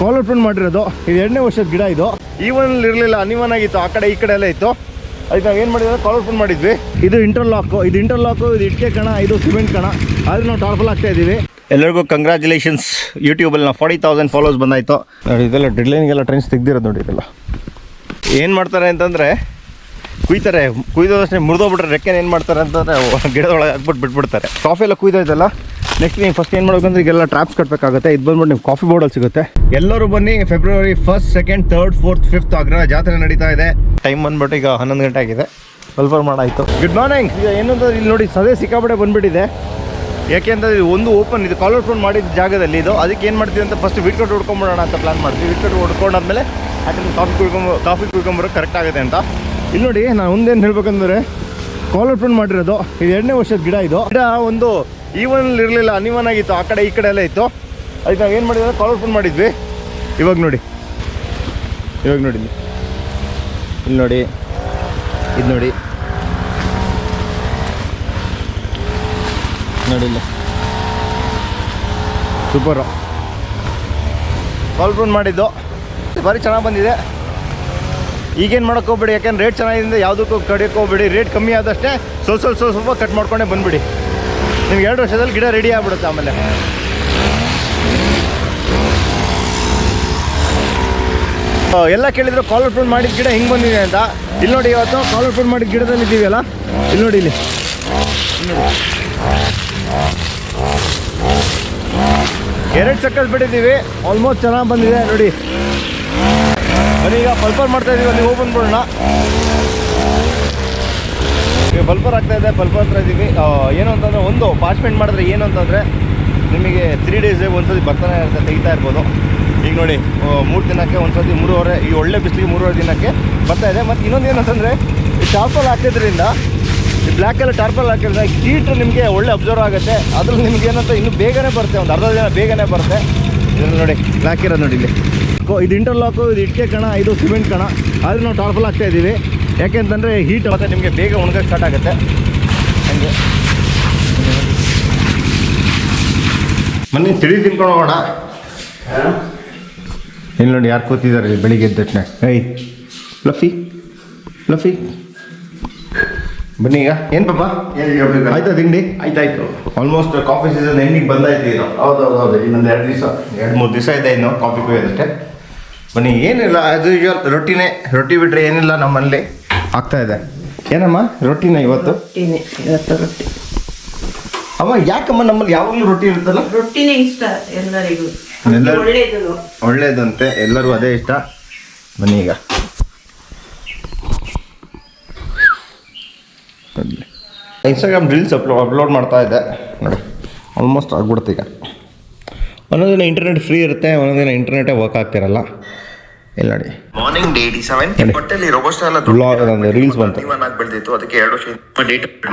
Collar print ಮಾಡಿರೋದು. ಇದು 2ನೇ ವರ್ಷದ ಗಿಡ. ಇದು ಈವನ್ ಇರಲಿಲ್ಲ, ಅನ್ಇವನ್ ಆಗಿತ್ತು, ಆ ಕಡೆ ಈ ಕಡೆ ಎಲ್ಲ ಇತ್ತು. ಅದಕ್ಕೆ ನಾವು ಏನು ಮಾಡಿದ್ರೆ ಕಾಲರ್ ಪ್ರಿಂಟ್ ಮಾಡಿದ್ವಿ. ಇದು ಇಂಟರ್ಲಾಕು, ಇದು ಇಟ್ಟಿಗೆ ಕಣ, ಇದು ಸಿಮೆಂಟ್ ಕಣ. ಆದರೆ ನಾವು ಟಾರ್ಪಲ್ ಆಗ್ತಾ ಇದ್ದೀವಿ. ಎಲ್ಲರಿಗೂ ಕಂಗ್ರ್ಯಾಚುಲೇಷನ್ಸ್. ಯೂಟ್ಯೂಬಲ್ಲಿ ನಾವು 40,000 ಫಾಲೋವರ್ಸ್ ಬಂದಾಯಿತು ನೋಡಿ. ಇದೆಲ್ಲ ಡೆಡ್ಲೈನ್ಗೆಲ್ಲ ಟ್ರೆಂಡ್ಸ್ ತೆಗ್ದಿರೋದು ನೋಡಿ. ಇದೆಲ್ಲ ಏನು ಮಾಡ್ತಾರೆ ಅಂತಂದರೆ ಕುಯ್ತಾರೆ, ಕುಯ್ದೋದಷ್ಟೇ ಮುರಿದೋಗ್ಬಿಟ್ರೆ ರೆಕ್ಕೆನ ಏನು ಮಾಡ್ತಾರೆ ಅಂತಂದರೆ ಗಿಡದೊಳಗೆ ಹಾಕ್ಬಿಟ್ಟು ಬಿಟ್ಬಿಡ್ತಾರೆ. ಕಾಫಿ ಎಲ್ಲ ಕುಯ್ದೋಯ್ತಲ್ಲ, ನೆಕ್ಸ್ಟ್ ನೀವು ಫಸ್ಟ್ ಏನು ಮಾಡ್ಬೇಕಂದ್ರೆ ಈಗೆಲ್ಲ ಟ್ರಾಪ್ಸ್ ಕಟ್ಟಬೇಕಾಗುತ್ತೆ. ಇದು ಬಂದ್ಬಿಟ್ಟು ನೀವು ಕಾಫಿ ಬೋರ್ಡಲ್ಲಿ ಸಿಗುತ್ತೆ. ಎಲ್ಲರೂ ಬನ್ನಿ. ಫೆಬ್ರವರಿ 1, 2, 3, 4, 5 ಅಗ್ರ ಜಾತ್ರೆ ನಡೀತಾ ಇದೆ. ಟೈಮ್ ಬಂದ್ಬಿಟ್ಟು ಈಗ 11 ಗಂಟೆ ಆಗಿದೆ. ಸ್ವಲ್ಪ ಮಾಡಾಯಿತು. Good morning. ಈಗ ಏನಂತ ಇಲ್ಲಿ ನೋಡಿ ಸದೇ ಸಿಕ್ಕಾಪಟ್ಟೆ ಬಂದುಬಿಟ್ಟಿದೆ. ಯಾಕೆಂದರೆ ಇದು ಒಂದು ಓಪನ್, ಇದು ಕಾಲರ್ ಪ್ರಿಂಟ್ ಮಾಡಿದ ಜಾಗದಲ್ಲಿ ಇದು. ಅದಕ್ಕೆ ಏನು ಮಾಡ್ತೀವಿ ಅಂತ ಫಸ್ಟ್ ವಿಕೆಟ್ ಹೊಡ್ಕೊಂಬಿಡೋಣ ಅಂತ ಪ್ಲಾನ್ ಮಾಡ್ತೀವಿ. ವಿಕೆಟ್ ಹೊಡ್ಕೊಂಡಾದ್ಮೇಲೆ ಯಾಕಂದ್ರೆ ಕಾಫಿ ಕುಡ್ಕೊಂಬರೋಕೆ ಕರೆಕ್ಟ್ ಆಗುತ್ತೆ ಅಂತ. ಇಲ್ಲಿ ನೋಡಿ, ನಾನು ಒಂದೇನು ಹೇಳ್ಬೇಕಂದ್ರೆ ಕಾಲರ್ ಪ್ರಿಂಟ್ ಮಾಡಿರೋದು. ಇದು 2ನೇ ವರ್ಷದ ಗಿಡ. ಇದು ಗಿಡ ಒಂದು ಈವನ್ ಇರಲಿಲ್ಲ, ಅನ್ಇವನ್ ಆಗಿತ್ತು, ಆ ಕಡೆ ಈ ಕಡೆ ಎಲ್ಲ ಇತ್ತು. ಅದಕ್ಕೆ ನಾವು ಏನು ಮಾಡಿದ್ರೆ ಕಾಲರ್ ಪ್ರಿಂಟ್ ಮಾಡಿದ್ವಿ. ಇವಾಗ ನೋಡಿ ಇಲ್ಲಿ ನೋಡಿ, ಇದು ನೋಡಿ ಇಲ್ಲ ಸೂಪರು ಕಾಲರ್ ಪ್ರಿಂಟ್ ಮಾಡಿದ್ದು. ಭಾರಿ ಚೆನ್ನಾಗಿ ಬಂದಿದೆ. ಈಗೇನು ಮಾಡೋಕ್ಕೆ ಹೋಗ್ಬೇಡಿ, ಯಾಕೆಂದ್ರೆ ರೇಟ್ ಚೆನ್ನಾಗಿದೆ. ಯಾವುದಕ್ಕೂ ಕಡಿಯೋಕ್ಕೆ ಹೋಗ್ಬೇಡಿ. ರೇಟ್ ಕಮ್ಮಿ ಆದಷ್ಟೇ ಸ್ವಲ್ಪ ಕಟ್ ಮಾಡ್ಕೊಂಡೇ ಬಂದುಬಿಡಿ. ನಿಮ್ಗೆ 2 ವರ್ಷದಲ್ಲಿ ಗಿಡ ರೆಡಿ ಆಗ್ಬಿಡುತ್ತೆ. ಆಮೇಲೆ ಎಲ್ಲ ಕೇಳಿದ್ರು ಕಾಲರ್ ಪ್ರಿಂಟ್ ಮಾಡಿದ ಗಿಡ ಹಿಂಗೆ ಬಂದಿದೆ ಅಂತ. ಇಲ್ಲಿ ನೋಡಿ, ಇವತ್ತು ಕಾಲರ್ ಪ್ರಿಂಟ್ ಮಾಡಿದ ಗಿಡದಲ್ಲಿ ಇದ್ದೀವಲ್ಲ, ಇಲ್ಲಿ ನೋಡಿ, ಇಲ್ಲಿ 2 ಚಕ್ಕಸ್ ಬಿಟ್ಟಿದ್ದೀವಿ. ಆಲ್ಮೋಸ್ಟ್ ಚೆನ್ನಾಗಿ ಬಂದಿದೆ ನೋಡಿ. ಬನ್ನಿ ಈಗ ಪಲ್ಪರ್ ಮಾಡ್ತಾಯಿದ್ದೀವಿ. ಅಲ್ಲಿ ಹೋಗಿ ಬಂದ್ಬಿಡೋಣ. ಈಗ ಪಲ್ಪರ್ ಆಗ್ತಾಯಿದೆ, ಪಲ್ಪರ್ ಹತ್ರ ಇದ್ದೀವಿ. ಏನು ಅಂತಂದರೆ, ಒಂದು ಪಾರ್ಚ್ಮೆಂಟ್ ಮಾಡಿದ್ರೆ ಏನು ಅಂತಂದರೆ ನಿಮಗೆ 3 ಡೇಸ್ ಒಂದ್ಸತಿ ಬರ್ತಾನೆ ಇರುತ್ತೆ, ತೆಗಿತಾ ಇರ್ಬೋದು. ಈಗ ನೋಡಿ 3 ದಿನಕ್ಕೆ ಒಂದ್ಸತಿ 3.5, ಈ ಒಳ್ಳೆ ಬಿಸಿಲಿಗೆ 3.5 ದಿನಕ್ಕೆ ಬರ್ತಾಯಿದೆ. ಮತ್ತು ಇನ್ನೊಂದು ಏನಂತಂದರೆ ಈ ಟಾರ್ಪಲ್ ಹಾಕಿದ್ರಿಂದ, ಈ ಬ್ಲ್ಯಾಕೆಲ್ಲ ಟಾರ್ಪಲ್ ಹಾಕಿದ್ರೆ ಹೀಟ್ ನಿಮಗೆ ಒಳ್ಳೆ ಅಬ್ಸರ್ವ್ ಆಗುತ್ತೆ. ಅದ್ರಲ್ಲಿ ನಿಮ್ಗೆ ಏನಂತ ಇನ್ನೂ ಬೇಗನೆ ಬರುತ್ತೆ, ಒಂದು ಅರ್ಧ ದಿನ ಬೇಗನೆ ಬರುತ್ತೆ. ಇದನ್ನು ನೋಡಿ ಬ್ಲ್ಯಾಕ್ ಇರೋದು ನೋಡಿ. ಇಲ್ಲಿ ಇದು ಇಂಟರ್ಲಾಕು, ಇದು ಇಟ್ಟಿಗೆ ಕಣ, ಇದು ಸಿಮೆಂಟ್ ಕಣ. ಆದರೆ ನಾವು ಟಾರ್ಪಲ್ ಆಗ್ತಾ ಇದ್ದೀವಿ. ಯಾಕೆಂತಂದರೆ ಹೀಟ್ ಮತ್ತು ನಿಮಗೆ ಬೇಗ ಒಣಗೋಕ್ಕೆ ಸ್ಟಾರ್ಟ್ ಆಗುತ್ತೆ. ಹಂಗೆ ಮೊನ್ನೆ ತಿಳಿ ತಿನ್ಕೊಂಡು ಹೋಗೋಣ. ಇಲ್ಲಿ ನೋಡಿ ಯಾರು ಕೂತಿದ್ದಾರೆ ಇಲ್ಲಿ ಬೆಳಿಗ್ಗೆ ಎದ್ದ ತಕ್ಷಣ. ಫ್ಲಫಿ ಬನ್ನಿ. ಈಗ ಏನು ಪಾಪ ಆಯ್ತಾ ತಿಂಡಿ? ಆಯ್ತಾಯ್ತು. ಆಲ್ಮೋಸ್ಟ್ ಕಾಫಿ ಸೀಸನ್ ಎಂಡಿಗೆ ಬಂದಾಯ್ತು. ಇದು ಹೌದು. ಇನ್ನೊಂದು 2-3 ದಿವಸ ಇದೆ ಇನ್ನು ಕಾಫಿ ಕುಯ್ಯೋದಷ್ಟೇ. ಬನ್ನಿ. ಏನಿಲ್ಲ, ಅದು ರೊಟ್ಟಿನೇ. ರೊಟ್ಟಿ ಬಿಟ್ಟರೆ ಏನಿಲ್ಲ ನಮ್ಮಲ್ಲಿ ಆಗ್ತಾ ಇದೆ. ಏನಮ್ಮ ರೊಟ್ಟಿನ ಇವತ್ತು? ರೊಟ್ಟಿ. ಅಮ್ಮ ಯಾಕಮ್ಮ ನಮ್ಮಲ್ಲಿ ಯಾವಾಗಲೂ ರೊಟ್ಟಿ ಇರುತ್ತಲ್ಲ? ರೊಟ್ಟಿನೇ ಇಷ್ಟ ಎಲ್ಲರಿಗೂ. ಒಳ್ಳೇದಂತೆ, ಎಲ್ಲರಿಗೂ ಅದೇ ಇಷ್ಟ. ಬನ್ನಿ ಈಗ ಇನ್ಸ್ಟಾಗ್ರಾಮ್ ರೀಲ್ಸ್ ಅಪ್ಲೋಡ್ ಮಾಡ್ತಾ ಇದ್ದೆ ನೋಡಿ. ಆಲ್ಮೋಸ್ಟ್ ಆಗ್ಬಿಡುತ್ತೆ. ಈಗ ಒಂದೊಂದಿನ ಇಂಟರ್ನೆಟ್ ಫ್ರೀ ಇರುತ್ತೆ, ಒಂದೊಂದಿನ ಇಂಟರ್ನೆಟೇ ವರ್ಕ್ ಆಗ್ತಿರಲ್ಲ. ಇಲ್ಲ ನೋಡಿ, ಮಾರ್ನಿಂಗ್ ಡೇ 87 ಪಟ್ಟೆಲಿ ರೋಬೋಸ್ಟಾ ಎಲ್ಲ ರೀಲ್ಸ್ ಬಂತು. ಬೆಳೆದಿತ್ತು, ಅದಕ್ಕೆ 2 ವರ್ಷ.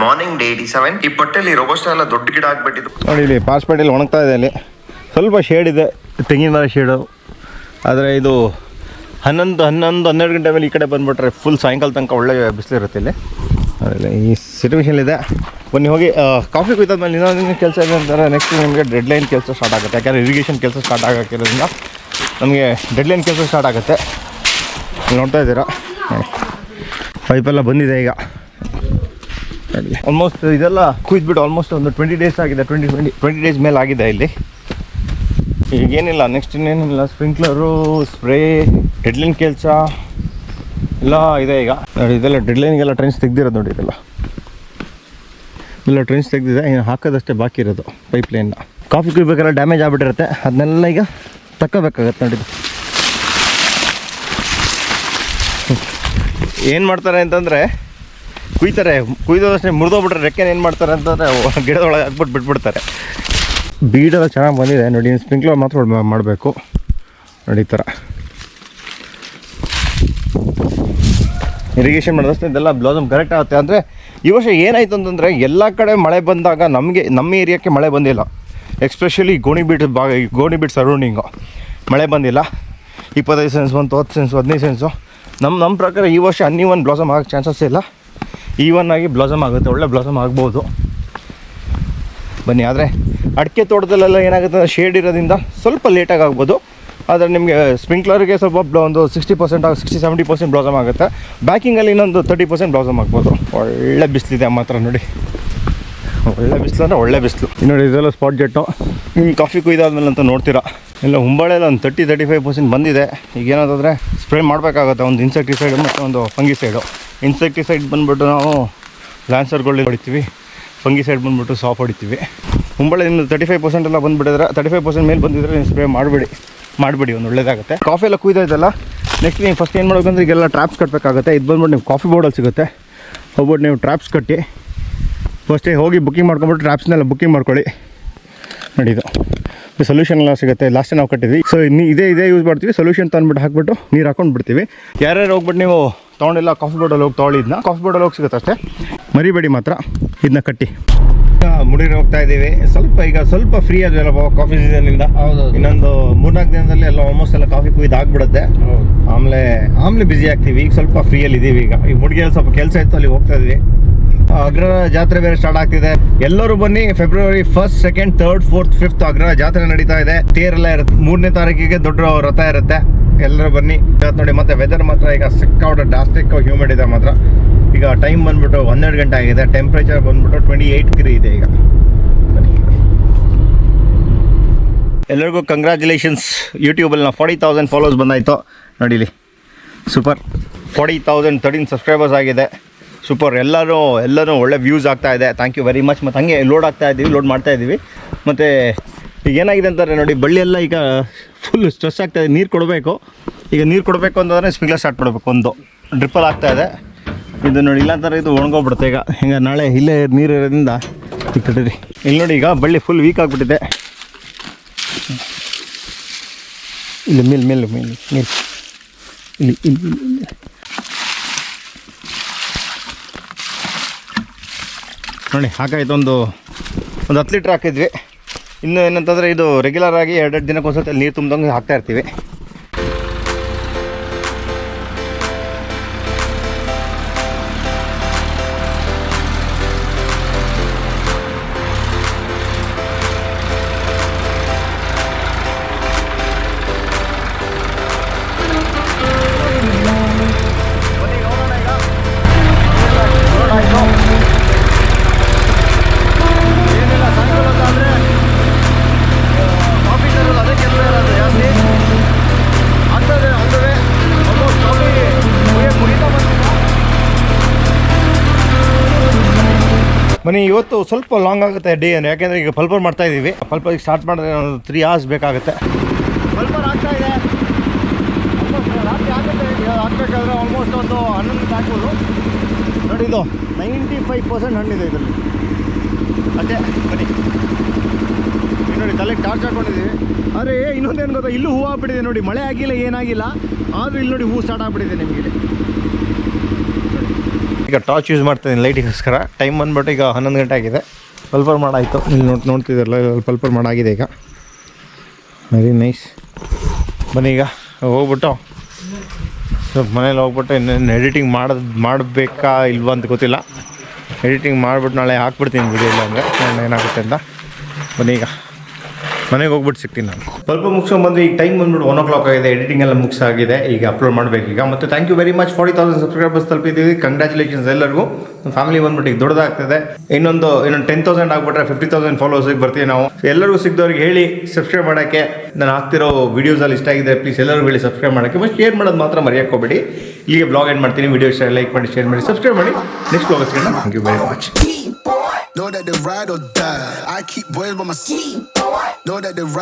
ಮಾರ್ನಿಂಗ್ ಡೇ 87 ಈ ಪಟ್ಟೆಲಿ ರೋಬೋಸ್ಟಾ ಎಲ್ಲ ದೊಡ್ಡ ಗಿಡ ಆಗ್ಬಿಟ್ಟಿತ್ತು ನೋಡಿ. ಇಲ್ಲಿ ಪಾಸ್ಪೇಟೆಯಲ್ಲಿ ಒಣಗ್ತಾ ಇದೆ. ಅಲ್ಲಿ ಸ್ವಲ್ಪ ಶೇಡ್ ಇದೆ, ತೆಂಗಿನ ಮರ ಶೇಡು. ಆದರೆ ಇದು 11-12 ಗಂಟೆ ಮೇಲೆ ಈ ಕಡೆ ಬಂದುಬಿಟ್ರೆ ಫುಲ್ ಸಾಯಂಕಾಲ ತನಕ ಒಳ್ಳೆ ಬಿಸಿಲಿರುತ್ತೆ ಇಲ್ಲಿ. ಅದೇ ಈ ಸಿಚುವೇಷನ್ ಇದೆ. ಬನ್ನಿ ಹೋಗಿ ಕಾಫಿ ಕುಯ್ದಾದ್ಮೇಲೆ ಇನ್ನೊಂದು ಕೆಲಸ ಇದೆ ಅಂತಾರೆ. ನೆಕ್ಸ್ಟ್ ನಿಮಗೆ ಡೆಡ್ಲೈನ್ ಕೆಲಸ ಸ್ಟಾರ್ಟ್ ಆಗುತ್ತೆ. ಯಾಕಂದರೆ ಇರಿಗೇಷನ್ ಕೆಲಸ ಸ್ಟಾರ್ಟ್ ಆಗೋಕ್ಕಿರೋದ್ರಿಂದ ನಮಗೆ ಡೆಡ್ಲೈನ್ ಕೆಲಸ ಸ್ಟಾರ್ಟ್ ಆಗುತ್ತೆ. ನೋಡ್ತಾ ಇದ್ದೀರಾ, ಪೈಪೆಲ್ಲ ಬಂದಿದೆ ಈಗ. ಆಲ್ಮೋಸ್ಟ್ ಇದೆಲ್ಲ ಕುಯ್ದುಬಿಟ್ಟು ಆಲ್ಮೋಸ್ಟ್ ಒಂದು 20 ಡೇಸ್ ಆಗಿದೆ. 20 ಡೇಸ್ ಮೇಲೆ ಆಗಿದೆ ಇಲ್ಲಿ. ಈಗೇನಿಲ್ಲ, ನೆಕ್ಸ್ಟ್ ಇನ್ನೇನಿಲ್ಲ. ಸ್ಪ್ರಿಂಕ್ಲರು, ಸ್ಪ್ರೇ, ಡೆಡ್ಲೈನ್ ಕೆಲಸ ಎಲ್ಲ ಇದೆ ಈಗ ನೋಡಿ. ಇದೆಲ್ಲ ಡೆಡ್ಲೈನ್ಗೆಲ್ಲ ಟ್ರೆಂಡ್ಸ್ ತೆಗ್ದಿರೋದು ನೋಡಿ. ಇದೆಲ್ಲ ಟ್ರೆಂಡ್ಸ್ ತೆಗ್ದಿದೆ, ಇನ್ನು ಹಾಕೋದಷ್ಟೇ ಬಾಕಿ ಇರೋದು ಪೈಪ್ಲೈನ್ನ. ಕಾಫಿ ಕುಯ್ಬೇಕಾದ್ರೆ ಡ್ಯಾಮೇಜ್ ಆಗಿಬಿಟ್ಟಿರುತ್ತೆ, ಅದನ್ನೆಲ್ಲ ಈಗ ತಕ್ಕೋಬೇಕಾಗತ್ತೆ ನೋಡಿ. ಏನು ಮಾಡ್ತಾರೆ ಅಂತಂದರೆ ಕುಯ್ದೋದಷ್ಟೇ ಮುರಿದೋಗ್ಬಿಟ್ರೆ ರೆಕ್ಕೆನ ಏನು ಮಾಡ್ತಾರೆ ಅಂತಂದರೆ ಗಿಡದೊಳಗೆ ಹಾಕ್ಬಿಟ್ಟು ಬಿಟ್ಬಿಡ್ತಾರೆ. ಬೀಡೆಲ್ಲ ಚೆನ್ನಾಗಿ ಬಂದಿದೆ ನೋಡಿ. ಸ್ಪ್ರಿಂಕ್ಲರ್ ಮಾತ್ರ ಮಾಡಬೇಕು ನೋಡಿ. ಈ ಥರ ಇರಿಗೇಷನ್ ಮಾಡಿದಷ್ಟು ಇದೆಲ್ಲ ಬ್ಲೌಸಮ್ ಕರೆಕ್ಟ್ ಆಗುತ್ತೆ. ಅಂದರೆ ಈ ವರ್ಷ ಏನಾಯಿತು ಅಂತಂದರೆ ಎಲ್ಲ ಕಡೆ ಮಳೆ ಬಂದಾಗ ನಮ್ಮ ಏರಿಯಾಕ್ಕೆ ಮಳೆ ಬಂದಿಲ್ಲ. ಎಕ್ಸ್ಪೆಷಲಿ ಗೋಣಿಬೀಡು ಸರೌಂಡಿಂಗು ಮಳೆ ಬಂದಿಲ್ಲ. 25 ಸೆನ್ಸ್ ಬಂತು, 10 ಸೆನ್ಸು, 15 ಸೆನ್ಸು. ನಮ್ಮ ಪ್ರಕಾರ ಈ ವರ್ಷ ಅನ್ಇವನ್ ಬ್ಲಾಸಮ್ ಆಗೋಕ್ಕೆ ಚಾನ್ಸಸ್ ಇಲ್ಲ. ಈವನ್ ಆಗಿ ಬ್ಲಾಸಮ್ ಆಗುತ್ತೆ, ಒಳ್ಳೆ ಬ್ಲಾಸಮ್ ಆಗ್ಬೋದು. ಬನ್ನಿ. ಆದರೆ ಅಡಿಕೆ ತೋಟದಲ್ಲೆಲ್ಲ ಏನಾಗುತ್ತೆ ಅಂದರೆ ಶೇಡ್ ಇರೋದ್ರಿಂದ ಸ್ವಲ್ಪ ಲೇಟಾಗಿ ಆಗ್ಬೋದು. ಆದರೆ ನಿಮಗೆ ಸ್ಪ್ರಿಂಕ್ಲರ್ಗೆ ಸ್ವಲ್ಪ ಒಂದು 60% 60-70% ಬ್ಲಾಸಮ್ ಆಗುತ್ತೆ. ಬ್ಯಾಕಿಂಗಲ್ಲಿ ಇನ್ನೊಂದು 30% ಬ್ಲಾಸಮ್ ಆಗ್ಬೋದು. ಒಳ್ಳೆ ಬಿಸಿಲಿದೆ ಮಾತ್ರ ನೋಡಿ, ಒಳ್ಳೆ ಬಿಸಿಲು ಅಂದರೆ ಒಳ್ಳೆ ಬಿಸಿಲು. ನೋಡಿ ಇದೆಲ್ಲ ಸ್ಪಾಟ್ ಜೆಟ್ಟು. ನಿಮ್ಮ ಕಾಫಿ ಕುಯ್ದಾದ್ಮೇಲೆ ಅಂತ ನೋಡ್ತೀರಾ ಎಲ್ಲ ಹುಂಬಾಳೆಲ್ಲ ಒಂದು 30-35% ಬಂದಿದೆ. ಈಗ ಏನಾದರೆ ಸ್ಪ್ರೇ ಮಾಡಬೇಕಾಗುತ್ತೆ, ಒಂದು ಇನ್ಸೆಕ್ಟಿಸೈಡ್ ಮತ್ತು ಒಂದು ಫಂಗಿಸೈಡು. ಇನ್ಸೆಕ್ಟಿಸೈಡ್ ಬಂದುಬಿಟ್ಟು ನಾವು ಲ್ಯಾನ್ಸರ್ಗಳು ಹೊಡಿತೀವಿ, ಫಂಗಿಸೈಡ್ ಬಂದುಬಿಟ್ಟು ಸಾಫ್ ಹೊಡಿತೀವಿ. ಹುಂಬಾಳೆ ನಿಮ್ಮದು 35% ಎಲ್ಲ ಬಂದುಬಿಟ್ಟಿದ್ರೆ 35% ಮೇಲೆ ಬಂದಿದ್ರೆ ನೀವು ಸ್ಪ್ರೇ ಮಾಡಿಬಿಡಿ ಒಂದು ಒಳ್ಳೇದಾಗುತ್ತೆ. ಕಾಫಿ ಎಲ್ಲ ಕುಯ್ದಾಯ್ತಲ್ಲ, ನೆಕ್ಸ್ಟ್ ನೀವು ಫಸ್ಟ್ ಏನು ಮಾಡಬೇಕಂದ್ರೆ ಈಗೆಲ್ಲ ಟ್ರ್ಯಾಪ್ಸ್ ಕಟ್ಟಬೇಕಾಗುತ್ತೆ. ಇದು ಬಂದ್ಬಿಟ್ಟು ನೀವು ಕಾಫಿ ಬೋರ್ಡಲ್ಲಿ ಸಿಗುತ್ತೆ, ಹೋಗ್ಬಿಟ್ಟು ನೀವು ಟ್ರ್ಯಾಪ್ಸ್ ಕಟ್ಟಿ ಫಸ್ಟೇ ಹೋಗಿ ಬುಕ್ಕಿಂಗ್ ಮಾಡ್ಕೊಂಬಿಟ್ಟು ಟ್ರ್ಯಾಪ್ಸ್ನೆಲ್ಲ ಬುಕ್ಕಿಂಗ್ ಮಾಡ್ಕೊಳ್ಳಿ. ನೋಡಿ ಇದು ಸೊಲ್ಯೂಷನ್ ಎಲ್ಲ ಸಿಗುತ್ತೆ, ಲಾಸ್ಟ್ ನಾವು ಕಟ್ಟಿದ್ವಿ. ಸೊ ಇದೇ ಯೂಸ್ ಮಾಡ್ತೀವಿ. ಸೊಲ್ಯೂಷನ್ ತಂದುಬಿಟ್ಟು ಹಾಕ್ಬಿಟ್ಟು ನೀರು ಹಾಕೊಂಡು ಬಿಡ್ತೀವಿ. ಯಾರ್ಯಾರು ಹೋಗ್ಬಿಟ್ಟು ನೀವು ತೊಗೊಂಡಿಲ್ಲ ಕಾಫಿ ಬೋರ್ಡಲ್ಲಿ ಹೋಗಿ ತೊಗೊಳ್ಳಿದ್ನ, ಕಾಫಿ ಬೋರ್ಡಲ್ಲಿ ಹೋಗಿ ಸಿಗುತ್ತೆ ಅಷ್ಟೇ, ಮರಿಬೇಡಿ ಮಾತ್ರ ಇದನ್ನ ಕಟ್ಟಿ. ಮುಡಿಗೆ ಹೋಗ್ತಾ ಇದ್ದೀವಿ. ಸ್ವಲ್ಪ ಫ್ರೀ ಆದ್ವಲ್ಲ ಕಾಫಿ ಸೀಸನ್ನಿಂದ. ಇನ್ನೊಂದು 3-4 ದಿನದಲ್ಲಿ ಎಲ್ಲ ಆಲ್ಮೋಸ್ಟ್ ಎಲ್ಲ ಕಾಫಿ ಕುಯ್ದು ಆಗ್ಬಿಡುತ್ತೆ. ಆಮೇಲೆ ಬ್ಯುಸಿ ಆಗ್ತೀವಿ. ಈಗ ಸ್ವಲ್ಪ ಫ್ರೀಯಲ್ಲಿ ಇದ್ದೀವಿ. ಈಗ ಮುಡಿಗೆಯಲ್ಲಿ ಸ್ವಲ್ಪ ಕೆಲಸ ಇತ್ತು, ಅಲ್ಲಿ ಹೋಗ್ತಾ ಇದ್ವಿ. ಅಗ್ರಹಾರ ಜಾತ್ರೆ ಬೇರೆ ಸ್ಟಾರ್ಟ್ ಆಗ್ತಿದೆ. ಎಲ್ಲರೂ ಬನ್ನಿ. ಫೆಬ್ರವರಿ 1, 2, 3, 4, 5 ಅಗ್ರಹಾರ ಜಾತ್ರೆ ನಡೀತಾ ಇದೆ. ತೇರೆಲ್ಲ ಇರುತ್ತೆ. 3ನೇ ತಾರೀಕಿಗೆ ದೊಡ್ಡ ರಥ ಇರುತ್ತೆ. ಎಲ್ಲರೂ ಬನ್ನಿ. ನೋಡಿ ಮತ್ತೆ ವೆದರ್ ಮಾತ್ರ ಈಗ ಸಿಕ್ಕಾಪಟ್ಟೆ ಡ್ರಾಸ್ಟಿಕ್ ಹ್ಯೂಮಿಡ್ ಇದೆ ಮಾತ್ರ. ಈಗ ಟೈಮ್ ಬಂದ್ಬಿಟ್ಟು 12 ಗಂಟೆ ಆಗಿದೆ. ಟೆಂಪ್ರೇಚರ್ ಬಂದ್ಬಿಟ್ಟು 28 ಡಿಗ್ರಿ ಇದೆ ಈಗ. ಎಲ್ಲರಿಗೂ ಕಂಗ್ರ್ಯಾಚುಲೇಷನ್ಸ್. ಯೂಟ್ಯೂಬಲ್ಲಿ 40,000 ಫಾಲೋವರ್ಸ್ ಬಂದಾಯಿತು ನೋಡಿಲಿ. ಸೂಪರ್. 40,000 13 ಸಬ್ಸ್ಕ್ರೈಬರ್ಸ್ ಆಗಿದೆ. ಸೂಪರ್. ಎಲ್ಲರೂ ಒಳ್ಳೆ ವ್ಯೂಸ್ ಆಗ್ತಾ ಇದೆ. Thank you very much. ಮತ್ತು ಹಂಗೆ ಲೋಡ್ ಮಾಡ್ತಾ ಇದ್ದೀವಿ. ಮತ್ತು ಈಗ ಏನಾಗಿದೆ ಅಂತಾರೆ ನೋಡಿ, ಬಳ್ಳಿಯೆಲ್ಲ ಈಗ ಫುಲ್ ಸ್ಟ್ರೆಸ್ ಆಗ್ತಾಯಿದೆ. ನೀರು ಕೊಡಬೇಕು. ಈಗ ನೀರು ಕೊಡಬೇಕು ಅಂತಂದರೆ ಸ್ಪ್ರಿಂಕ್ಲರ್ ಸ್ಟಾರ್ಟ್ ಮಾಡಬೇಕು. ಒಂದು ಡ್ರಿಪ್ಪಲ್ಲಿ ಆಗ್ತಾಯಿದೆ ಇದು ನೋಡಿ. ಇಲ್ಲಾಂತಾರೆ ಇದು ಒಣಗೋಗ್ಬಿಡುತ್ತೆ. ಈಗ ನಾಳೆ ಇಲ್ಲೇ ನೀರು ಇರೋದ್ರಿಂದ ಇಟ್ಟಿರಿ. ಇಲ್ಲಿ ನೋಡಿ ಈಗ ಬಳ್ಳಿ ಫುಲ್ ವೀಕ್ ಆಗಿಬಿಟ್ಟಿದೆ. ಇಲ್ಲಿ ಮೇಲ್ ಇಲ್ಲಿ ನೋಡಿ ಹಾಕಾಯ್ತು. ಒಂದು 10 ಲೀಟ್ರ್ ಹಾಕಿದ್ವಿ. ಇನ್ನು ಏನಂತಂದರೆ ಇದು ರೆಗ್ಯುಲರ್ ಆಗಿ 2 ದಿನಕ್ಕೊಂದ್ಸತಿ ನೀರು ತುಂಬ್ದಂಗೆ ಹಾಕ್ತಾ ಇರ್ತೀವಿ. ಬನ್ನಿ. ಇವತ್ತು ಸ್ವಲ್ಪ ಲಾಂಗ್ ಆಗುತ್ತೆ ಡೇ, ಯಾಕೆಂದರೆ ಈಗ ಪಲ್ಪರ್ ಮಾಡ್ತಾ ಇದ್ದೀವಿ. ಪಲ್ಪರ್ ಸ್ಟಾರ್ಟ್ ಮಾಡಿದ್ರೆ ಒಂದು 3 hours ಬೇಕಾಗುತ್ತೆ. ಪಲ್ಪರ್ ಆಗ್ತಾ ಇದೆ. ರಾತ್ರಿ ಆಗುತ್ತೆ ಹಾಕಬೇಕಾದ್ರೆ ಆಲ್ಮೋಸ್ಟ್ ಒಂದು 11 ಗಂಟೆ ಹಾಕ್ಬೋದು. ನೋಡಿ ಇದು 95% ಹಣ್ಣಿದೆ ಇದರಲ್ಲಿ ಅಷ್ಟೇ. ಬನ್ನಿ ನೋಡಿ, ತಲೆಗೆ ಟಾರ್ಚ್ ಹಾಕ್ಕೊಂಡಿದ್ದೀವಿ. ಆದರೆ ಇನ್ನೊಂದೇನು ಗೊತ್ತಾ, ಇಲ್ಲೂ ಹೂವು ಆಗ್ಬಿಟ್ಟಿದೆ ನೋಡಿ. ಮಳೆ ಆಗಿಲ್ಲ, ಏನಾಗಿಲ್ಲ, ಆದರೂ ಇಲ್ಲಿ ನೋಡಿ ಹೂವು ಸ್ಟಾರ್ಟ್ ಆಗಿಬಿಟ್ಟಿದೆ ನಿಮಗೆ. ಈಗ ಟಾರ್ಚ್ ಯೂಸ್ ಮಾಡ್ತಾಯಿದ್ದೀನಿ ಲೈಟಿಗೋಸ್ಕರ. ಟೈಮ್ ಬಂದ್ಬಿಟ್ಟು ಈಗ 11 ಗಂಟೆ ಆಗಿದೆ. ಪಲ್ಪರ್ ಮಾಡಾಯಿತು. ಇಲ್ಲಿ ನೋಡ್ತಿದ್ದಾರಲ್ಲ, ಪಲ್ಪರ್ ಮಾಡಾಗಿದೆ ಈಗ. Very nice. ಬನ್ನಿ ಈಗ ಹೋಗ್ಬಿಟ್ಟು ಸ್ವಲ್ಪ ಮನೇಲಿ ಹೋಗ್ಬಿಟ್ಟು ಇನ್ನೇನು ಎಡಿಟಿಂಗ್ ಮಾಡಬೇಕಾ ಇಲ್ವಾ ಅಂತ ಗೊತ್ತಿಲ್ಲ. ಎಡಿಟಿಂಗ್ ಮಾಡಿಬಿಟ್ಟು ನಾಳೆ ಹಾಕ್ಬಿಡ್ತೀನಿ ವಿಡಿಯೋ. ಇಲ್ಲ ಅಂದರೆ ಏನಾಗುತ್ತೆ ಅಂತ. ಬನ್ನಿ ಈಗ ಮನೆಗೆ ಹೋಗ್ಬಿಟ್ಟು ಸಿಗ್ತೀನಿ ನಾನು. ಸ್ವಲ್ಪ ಮುಗಿಸ್ಕೊಂಡ್ಬಂದು ಈಗ ಟೈಮ್ ಬಂದ್ಬಿಟ್ಟು 1 o'clock ಆಗಿದೆ. ಎಡಿಟಿಂಗ್ ಎಲ್ಲ ಮುಗಿಸಾಗಿದೆ. ಈಗ ಅಪ್ಲೋಡ್ ಮಾಡಬೇಕೀಗ. ಮತ್ತು thank you very much. 40,000 subscribers ತಲುಪಿದ್ದೀವಿ. ಕಂಗ್ರ್ಯಾಚುಲೇಷನ್ಸ್ ಎಲ್ಲರಿಗೂ. ಫ್ಯಾಮಿಲಿ ಬಂದ್ಬಿಟ್ಟು ಈಗ ದೊಡ್ಡದಾಗ್ತದೆ. ಇನ್ನೊಂದು 10,000 ಆಗಿಬಿಟ್ರೆ 50,000 ಫಾಲೋವರ್ಸಿಗೆ ಬರ್ತೀವಿ ನಾವು. ಎಲ್ಲರಿಗೂ ಸಿಗ್ದವ್ರಿಗೆ ಹೇಳಿ ಸಬ್ಸ್ಕ್ರೈಬ್ ಮಾಡೋಕ್ಕೆ. ನಾನು ಹಾಕ್ತಿರೋ ವೀಡಿಯೋಸಲ್ಲಿ ಇಷ್ಟ ಆಗಿದೆ ಪ್ಲೀಸ್ ಎಲ್ಲರಿಗೂ ಹೇಳಿ ಸಬ್ಸ್ಕ್ರೈಬ್ ಮಾಡೋಕ್ಕೆ. ಮತ್ತು ಶೇರ್ ಮಾಡೋದು ಮಾತ್ರ ಮರೆಯೋಕ್ಕೆ ಹೋಗಬೇಡಿ. ಇಲ್ಲಿಗೆ ಬ್ಲಾಗ್ ಎಂಡ್ ಮಾಡ್ತೀನಿ. ವಿಡಿಯೋ ಇಷ್ಟ ಲೈಕ್ ಮಾಡಿ, ಶೇರ್ ಮಾಡಿ, ಸಬ್ಸ್ಕ್ರೈಬ್ ಮಾಡಿ. ನೆಕ್ಸ್ಟ್ ಬ್ಲಾಗ್ ಸಿಗೋಣ. Thank you very much. Know that they ride or die. I keep boys by my side. Know that they ride.